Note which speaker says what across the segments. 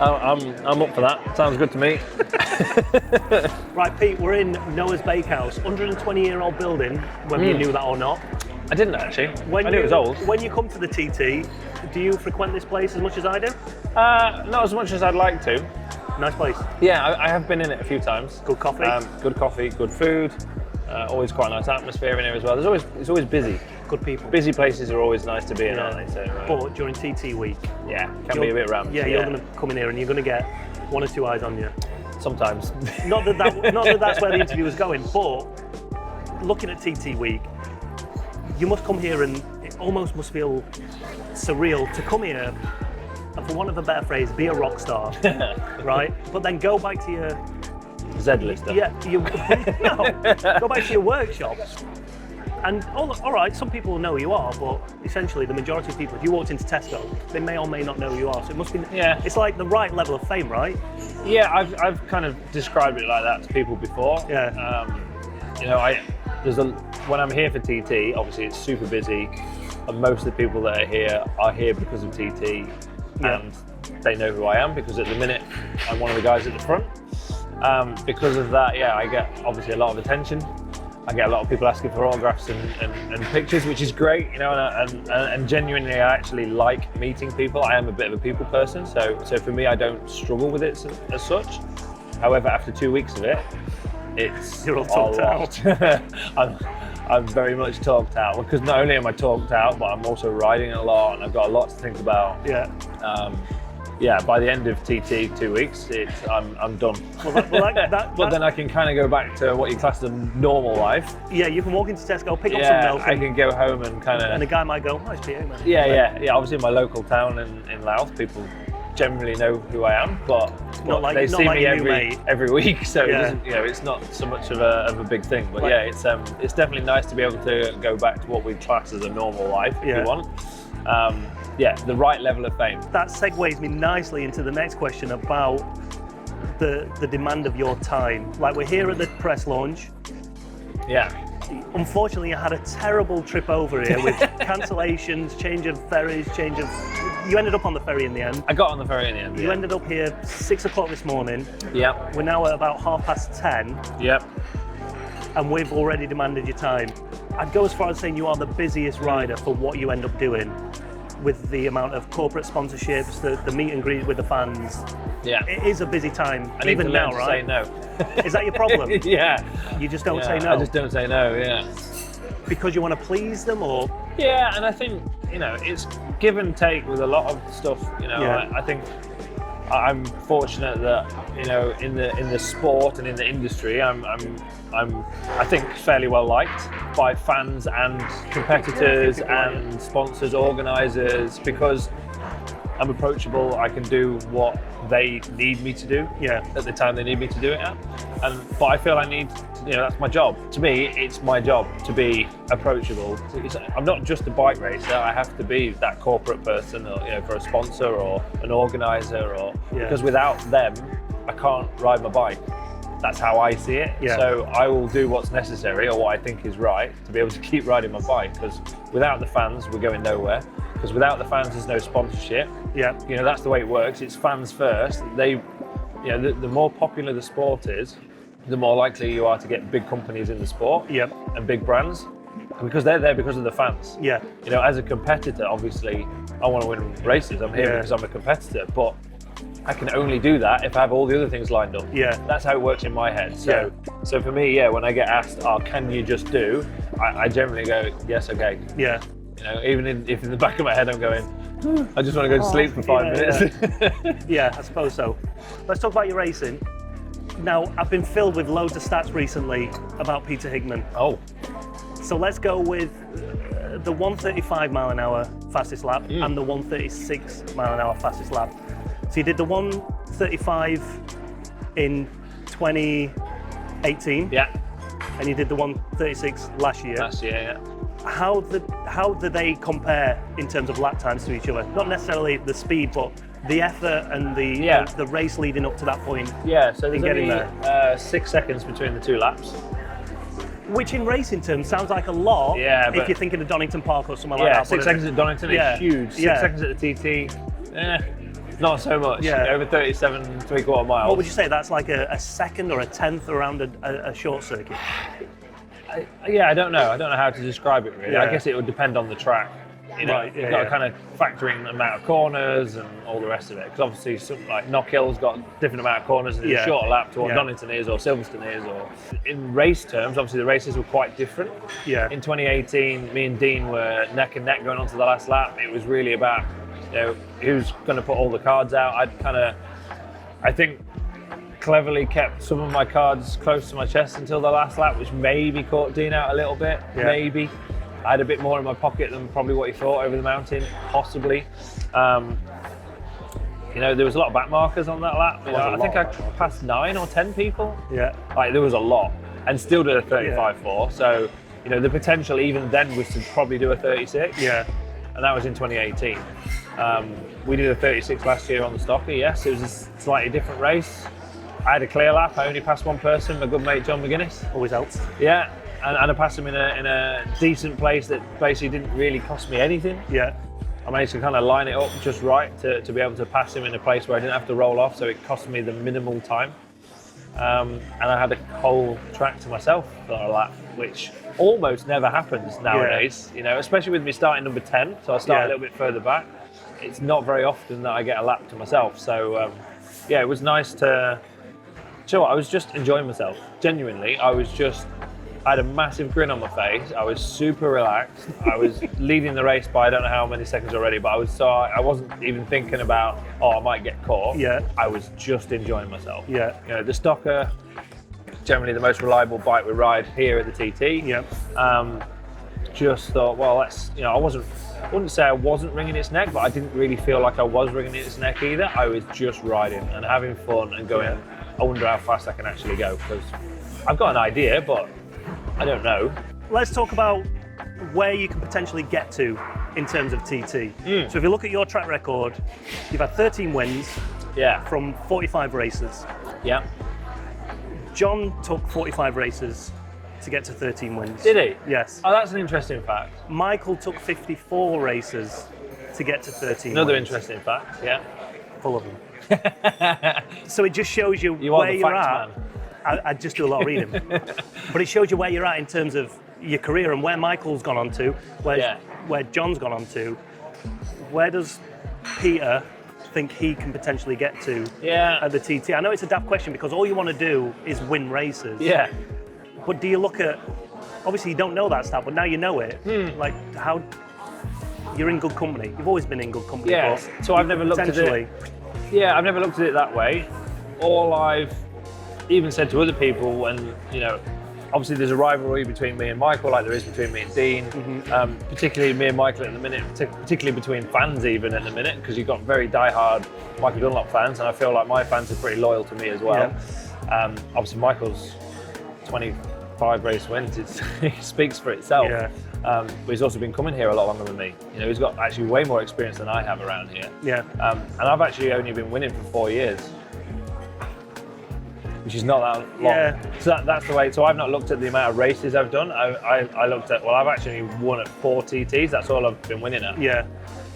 Speaker 1: I'm up for that. Sounds good to me.
Speaker 2: Right, Pete, we're in Noah's Bakehouse, 120-year-old building, whether you knew that or not.
Speaker 1: I didn't actually. I knew it was old.
Speaker 2: When you come to the TT, do you frequent this place as much as I do?
Speaker 1: Not as much as I'd like to.
Speaker 2: Nice place.
Speaker 1: Yeah, I have been in it a few times.
Speaker 2: Good coffee.
Speaker 1: Good coffee, good food. Always quite a nice atmosphere in here as well. It's always busy.
Speaker 2: Good people.
Speaker 1: Busy places are always nice to be in, aren't they? So,
Speaker 2: but during TT week,
Speaker 1: can be a bit rammed.
Speaker 2: Yeah, you're going to come in here and you're going to get one or two eyes on you.
Speaker 1: Sometimes.
Speaker 2: Not that that's where the interview was going, but looking at TT week, you must come here and it almost must feel surreal to come here and, for want of a better phrase, be a rock star, right? But then go back to your
Speaker 1: Z-lister.
Speaker 2: Yeah, go back to your workshop. And all right, some people will know who you are, but essentially the majority of people, if you walked into Tesco, they may or may not know who you are. So it must be, it's like the right level of fame, right?
Speaker 1: Yeah, I've kind of described it like that to people before.
Speaker 2: Yeah.
Speaker 1: When I'm here for TT, obviously it's super busy, and most of the people that are here because of TT, and they know who I am because at the minute I'm one of the guys at the front. Because of that, I get obviously a lot of attention. I get a lot of people asking for autographs and pictures, which is great, and genuinely I actually like meeting people. I am a bit of a people person, so for me I don't struggle with it as such. However, after 2 weeks of it,
Speaker 2: You're all talked
Speaker 1: out. I'm very much talked out because not only am I talked out, but I'm also riding a lot and I've got a lot to think about. By the end of TT 2 weeks, I'm done. But then I can kind of go back to what you class as a normal life.
Speaker 2: Yeah, you can walk into Tesco, pick up some milk.
Speaker 1: I can go home and kind of.
Speaker 2: And the guy might go, "Oh, it's Peter Hickman."
Speaker 1: Yeah. Obviously, in my local town in Louth, people generally know who I am, but they see me every week, so it's not so much of a big thing. But it's definitely nice to be able to go back to what we class as a normal life if you want. The right level of fame.
Speaker 2: That segues me nicely into the next question about the demand of your time. Like, we're here at the press launch.
Speaker 1: Yeah.
Speaker 2: Unfortunately, I had a terrible trip over here with cancellations, change of ferries, You ended up on the ferry in the end.
Speaker 1: I got on the ferry in the end.
Speaker 2: You ended up here 6 o'clock this morning.
Speaker 1: Yep.
Speaker 2: We're now at about 10:30.
Speaker 1: Yep.
Speaker 2: And we've already demanded your time. I'd go as far as saying you are the busiest rider for what you end up doing, with the amount of corporate sponsorships, the meet and greet with the fans.
Speaker 1: Yeah.
Speaker 2: It is a busy time,
Speaker 1: I need
Speaker 2: even
Speaker 1: to
Speaker 2: now,
Speaker 1: learn
Speaker 2: right?
Speaker 1: to say no.
Speaker 2: Is that your problem?
Speaker 1: Yeah.
Speaker 2: You just don't say no?
Speaker 1: I just don't say no,
Speaker 2: Because you want to please them, or?
Speaker 1: Yeah, and I think, it's give and take with a lot of stuff, I think I'm fortunate that, in the sport and in the industry, I'm I think fairly well liked by fans and competitors and sponsors, organisers, because I'm approachable. I can do what they need me to do at the time they need me to do it at. But I feel I need, that's my job. To me, it's my job to be approachable. I'm not just a bike racer. I have to be that corporate person, or, for a sponsor or an organiser, because without them, I can't ride my bike. That's how I see it.
Speaker 2: Yeah.
Speaker 1: So I will do what's necessary or what I think is right to be able to keep riding my bike, because without the fans, we're going nowhere. Because without the fans, there's no sponsorship.
Speaker 2: Yeah.
Speaker 1: That's the way it works. It's fans first. The more popular the sport is, the more likely you are to get big companies in the sport and big brands, because they're there because of the fans.
Speaker 2: Yeah.
Speaker 1: As a competitor, obviously, I want to win races. I'm here because I'm a competitor, but I can only do that if I have all the other things lined up.
Speaker 2: Yeah.
Speaker 1: That's how it works in my head. So for me, when I get asked, can you just do? I generally go, yes, okay.
Speaker 2: Yeah.
Speaker 1: Even if in the back of my head I'm going, I just want to go to sleep for 5 minutes.
Speaker 2: Yeah, I suppose so. Let's talk about your racing. Now, I've been filled with loads of stats recently about Peter Hickman.
Speaker 1: Oh.
Speaker 2: So let's go with the 135 mile an hour fastest lap and the 136 mile an hour fastest lap. So you did the 135 in 2018.
Speaker 1: Yeah.
Speaker 2: And you did the 136 last year.
Speaker 1: Last year, yeah.
Speaker 2: How do they compare in terms of lap times to each other? Not necessarily the speed, but the effort and the race leading up to that point.
Speaker 1: Yeah, so there's
Speaker 2: getting
Speaker 1: only 6 seconds between the two laps.
Speaker 2: Which in racing terms sounds like a lot if you're thinking of Donington Park or somewhere like that.
Speaker 1: 6 seconds at Donington is huge. 6 seconds at the TT, Not so much.
Speaker 2: Yeah.
Speaker 1: Over 37 3/4 miles.
Speaker 2: What would you say? That's like a second or a tenth around a short circuit?
Speaker 1: I don't know. I don't know how to describe it really.
Speaker 2: Yeah.
Speaker 1: I guess it would depend on the track. You know,
Speaker 2: Right,
Speaker 1: you've got to kind of factor in the amount of corners and all the rest of it. Because obviously, something like Knockhill's got a different amount of corners and it's a shorter lap to what Donington is or Silverstone is. Or in race terms, obviously the races were quite different.
Speaker 2: Yeah.
Speaker 1: In 2018, me and Dean were neck and neck going on to the last lap. It was really about, you know, who's going to put all the cards out. I think, cleverly kept some of my cards close to my chest until the last lap, which maybe caught Dean out a little bit. Yeah. Maybe. I had a bit more in my pocket than probably what he thought over the mountain, possibly. You know, there was a lot of back markers on that lap. You know, I think I passed 9 or 10 people. Yeah. Like, there was a lot, and still did a 35.4. So, you know, the potential even then was to probably do a 36. Yeah. And that was in 2018. We did a 36 last year on the Stocker. Yes, it was a slightly different race. I had a clear lap. I only passed one person, my good mate John McGuinness.
Speaker 2: Always helps.
Speaker 1: Yeah. And I passed him in a decent place that basically didn't really cost me anything. Yeah. I managed to kind of line it up just right to be able to pass him in a place where I didn't have to roll off, so it cost me the minimal time. And I had a whole track to myself for a lap, which almost never happens nowadays. Yeah. You know, especially with me starting number 10, so I start a little bit further back. It's not very often that I get a lap to myself. So it was nice to. You know what, I was just enjoying myself. Genuinely, I had a massive grin on my face. I was super relaxed. I was leading the race by I don't know how many seconds already, but I wasn't even thinking about, I might get caught. Yeah. I was just enjoying myself. Yeah. You know, the Stocker, generally the most reliable bike we ride here at the TT. Yeah. Just thought, well, I wouldn't say I wasn't wringing its neck, but I didn't really feel like I was wringing its neck either. I was just riding and having fun and going, I wonder how fast I can actually go, because I've got an idea, but I don't know.
Speaker 2: Let's talk about where you can potentially get to in terms of TT. So if you look at your track record, you've had 13 wins from 45 races. Yeah. John took 45 races to get to 13 wins.
Speaker 1: Did he?
Speaker 2: Yes.
Speaker 1: Oh, that's an interesting fact.
Speaker 2: Michael took 54 races to get to 13
Speaker 1: Another
Speaker 2: wins.
Speaker 1: interesting fact, yeah.
Speaker 2: Full of them. So it just shows you
Speaker 1: are
Speaker 2: where
Speaker 1: the
Speaker 2: you're
Speaker 1: fact
Speaker 2: at.
Speaker 1: man.
Speaker 2: I just do a lot of reading. But it shows you where you're at in terms of your career and where Michael's gone on to, where John's gone on to. Where does Peter think he can potentially get to at the TT? I know it's a daft question because all you want to do is win races. Yeah. But do you look at, obviously you don't know that stuff, but now you know it. Like how, you're in good company. You've always been in good company.
Speaker 1: Yeah, so I've never looked at it. Yeah, I've never looked at it that way. All I've even said to other people, and you know, obviously there's a rivalry between me and Michael, like there is between me and Dean. Particularly me and Michael at the minute, particularly between fans even at the minute, because you've got very die-hard Michael Dunlop fans, and I feel like my fans are pretty loyal to me as well. Yeah. Obviously Michael's 25 race wins, it speaks for itself. Yeah. But he's also been coming here a lot longer than me. You know, he's got actually way more experience than I have around here. Yeah. And I've actually only been winning for 4 years, which is not that long. Yeah. So that's the way. So I've not looked at the amount of races I've done. I looked at, well, I've actually won at 4 TTs. That's all I've been winning at. Yeah.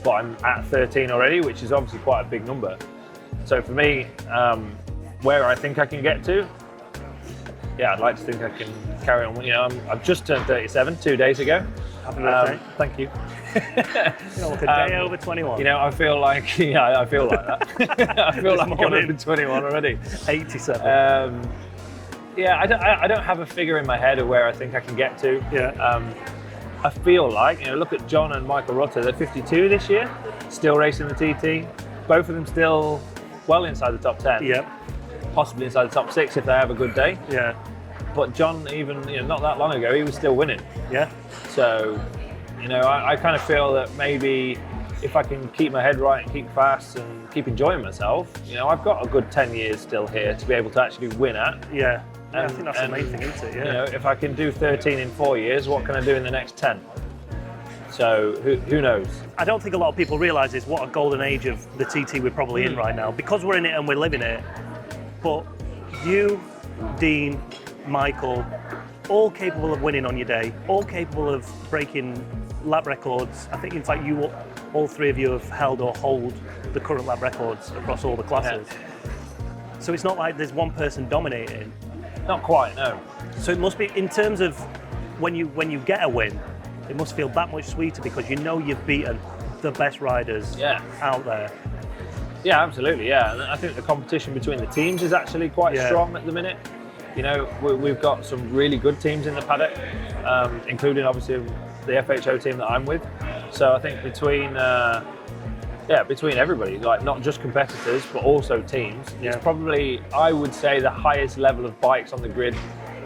Speaker 1: But I'm at 13 already, which is obviously quite a big number. So for me, where I think I can get to, I'd like to think I can carry on. You know, I've just turned 37 2 days ago.
Speaker 2: Happy birthday.
Speaker 1: Thank you.
Speaker 2: You look a day over 21.
Speaker 1: You know, I feel like, I feel like that. I feel like I'm over 21 already.
Speaker 2: 87.
Speaker 1: I don't have a figure in my head of where I think I can get to. Yeah. I feel like, you know, look at John and Michael Rutter. They're 52 this year, still racing the TT. Both of them still well inside the top 10. Yeah. Possibly inside the top 6 if they have a good day. Yeah. But John, even not that long ago, he was still winning. Yeah. So, I kind of feel that maybe if I can keep my head right and keep fast and keep enjoying myself, I've got a good 10 years still here to be able to actually win at. Yeah. And
Speaker 2: I think that's the main thing, isn't it? Yeah.
Speaker 1: If I can do 13 in 4 years, what can I do in the next 10? So who knows?
Speaker 2: I don't think a lot of people realise is what a golden age of the TT we're probably in right now, because we're in it and we're living it. But you, Dean, Michael, all capable of winning on your day, all capable of breaking lap records. I think, in fact, you all three of you have held or hold the current lap records across all the classes. So it's not like there's one person dominating.
Speaker 1: Not quite, no.
Speaker 2: So it must be, in terms of when you get a win, it must feel that much sweeter because you know you've beaten the best riders out there.
Speaker 1: Yeah, absolutely, yeah. And I think the competition between the teams is actually quite strong at the minute. You know, we've got some really good teams in the paddock, including obviously the FHO team that I'm with. So I think between everybody, like not just competitors, but also teams, it's probably, I would say, the highest level of bikes on the grid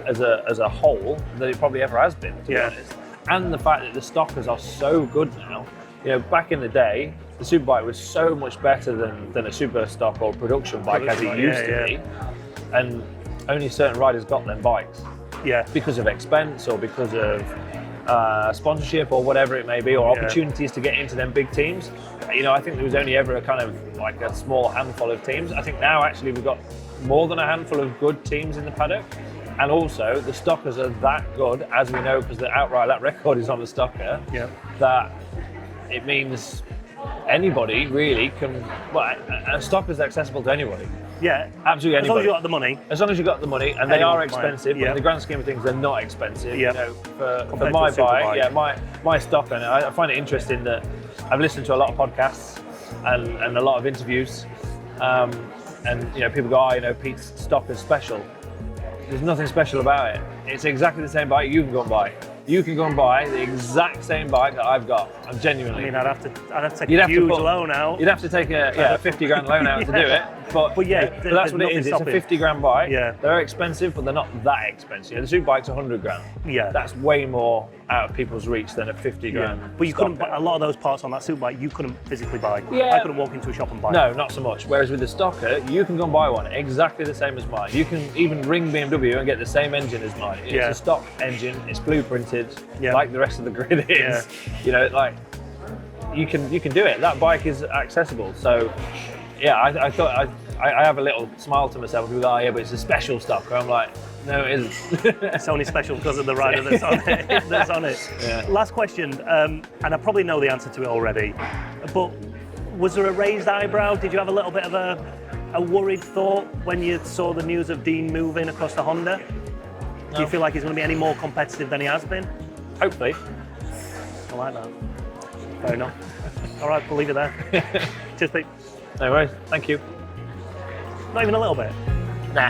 Speaker 1: as a whole that it probably ever has been, to be honest. And the fact that the stockers are so good now. You know, back in the day, the superbike was so much better than a super stock or production bike as it used to be. And only certain riders got them bikes. Yeah. Because of expense or because of sponsorship or whatever it may be, or opportunities to get into them big teams. You know, I think there was only ever a kind of like a small handful of teams. I think now actually we've got more than a handful of good teams in the paddock. And also the stockers are that good, as we know, because the outright lap record is on the stocker, that it means anybody really can, well, a stock is accessible to anybody.
Speaker 2: Yeah,
Speaker 1: absolutely anybody.
Speaker 2: As long as you got the money.
Speaker 1: As long as you got the money, and they are expensive, but in the grand scheme of things, they're not expensive. You know, for my bike, my stock, and I find it interesting that I've listened to a lot of podcasts and a lot of interviews, and you know, people go, oh, you know, Pete's stock is special. There's nothing special about it. It's exactly the same bike you can go and buy. You can go and buy the exact same bike that I've got. I'm genuinely.
Speaker 2: I mean, I'd have to take a huge loan out.
Speaker 1: You'd have to take a 50 grand loan out to do it. But that's what it is. It's a 50 grand bike. Yeah. They're expensive, but they're not that expensive. You know, the super bike's 100 grand. Yeah. That's way more out of people's reach than a 50 grand.
Speaker 2: But you couldn't buy a lot of those parts on that super bike. You couldn't physically buy. Yeah. I couldn't walk into a shop and buy.
Speaker 1: No, not so much. Whereas with the stocker, you can go and buy one exactly the same as mine. You can even ring BMW and get the same engine as mine. It's a stock engine. It's blueprinted, like the rest of the grid is. You know, like you can do it. That bike is accessible. So yeah, I thought I have a little smile to myself. People go, oh yeah, but it's a special stock. I'm like, no, it isn't.
Speaker 2: It's only special because of the rider that's on it. Yeah. Last question, and I probably know the answer to it already, but was there a raised eyebrow? Did you have a little bit of a worried thought when you saw the news of Dean moving across to Honda? No. Do you feel like he's going to be any more competitive than he has been?
Speaker 1: Hopefully.
Speaker 2: I like that. Fair enough. All right, we'll leave it there. Cheers, Pete.
Speaker 1: No worries. Thank you.
Speaker 2: Not even a little bit?
Speaker 1: Nah.